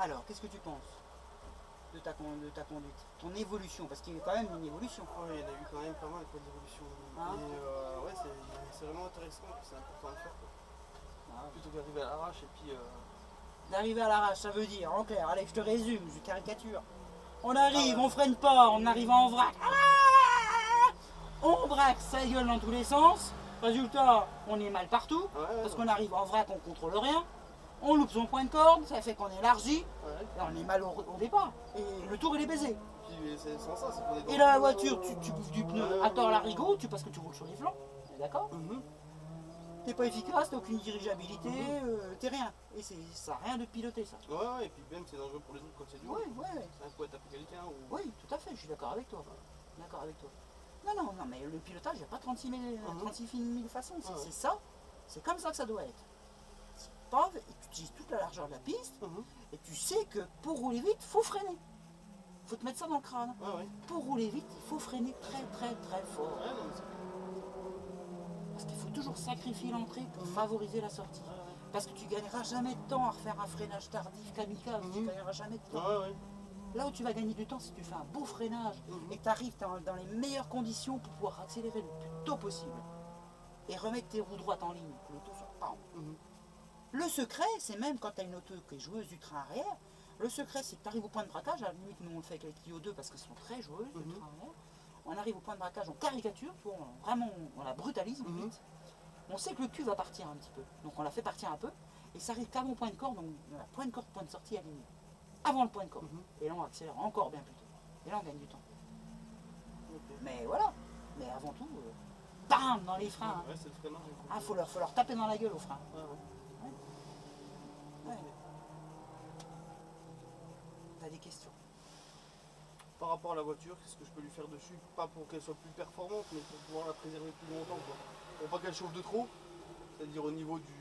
Alors, qu'est-ce que tu penses de ta conduite, ton évolution, parce qu'il y a quand même une évolution. Oui, il y en a eu quand même pas mal d'évolutions. Hein? Et ouais, c'est vraiment intéressant, c'est important de faire. Ah, Plutôt que d'arriver à l'arrache et puis. d'arriver à l'arrache, ça veut dire, en clair, allez, je te résume, je caricature. On Ah arrive, ouais. on freine pas, on arrive en vrac. Ah, on braque, ça gueule dans tous les sens. Résultat, on est mal partout, Ouais, ouais, parce ouais. qu'on arrive en vrac, on contrôle rien. On loupe son point de corde, ça fait qu'on élargit, Ouais. et on est mal au départ. Et le tour, il est baisé. Puis c'est sans ça, c'est qu'on est dans Et le là, la flot. voiture, tu bouffes du pneu à tort l'arigot, parce que tu roules sur les flancs. D'accord? Mhm. T'es pas efficace, t'as aucune dirigeabilité, t'es rien. Et ça n'a rien de piloter, ça. Ouais, ouais, et puis même c'est dangereux pour les autres quand c'est dur. Oui, oui, oui. C'est un coup à taper quelqu'un ou. Oui, tout à fait, je suis d'accord avec toi. D'accord avec toi. Non, non, non, mais le pilotage, il n'y a pas 36 000, 36 000 façons. C'est ça, c'est comme ça que ça doit être. C'est pas, et tu utilises toute la largeur de la piste, et tu sais que pour rouler vite, il faut freiner. Il faut te mettre ça dans le crâne. Ouais, ouais. Pour rouler vite, il faut freiner très très très fort. Ouais, non, mais c'est. Parce qu'il faut toujours sacrifier l'entrée pour favoriser la sortie. Parce que tu gagneras jamais de temps à refaire un freinage tardif kamikaze, tu gagneras jamais de temps. Ouais, ouais. Là où tu vas gagner du temps, c'est que tu fais un beau freinage et que tu arrives dans les meilleures conditions pour pouvoir accélérer le plus tôt possible et remettre tes roues droites en ligne. Le tout sur pam. Le secret, c'est même quand tu as une auto qui est joueuse du train arrière, le secret c'est que tu arrives au point de braquage, à la limite nous on le fait avec les Clio 2 parce qu'elles sont très joueuses du train arrière. On arrive au point de braquage, on caricature, tu vois, on la brutalise vite. On sait que le cul va partir un petit peu, donc on la fait partir un peu et ça arrive qu'avant point de corde, donc point de corde, point de sortie aligné. Avant le point de corde. Et là on accélère encore bien plus tôt. Et là on gagne du temps. Okay. Mais voilà. Mais avant tout, bam dans les freins. Ouais, c'est le freinage. Ah, faut leur taper dans la gueule aux freins. Ouais, ouais. Ouais. T'as des questions? Par rapport à la voiture, qu'est-ce que je peux lui faire dessus? Pas pour qu'elle soit plus performante, mais pour pouvoir la préserver plus longtemps, quoi. Pour pas qu'elle chauffe de trop, c'est-à-dire au niveau du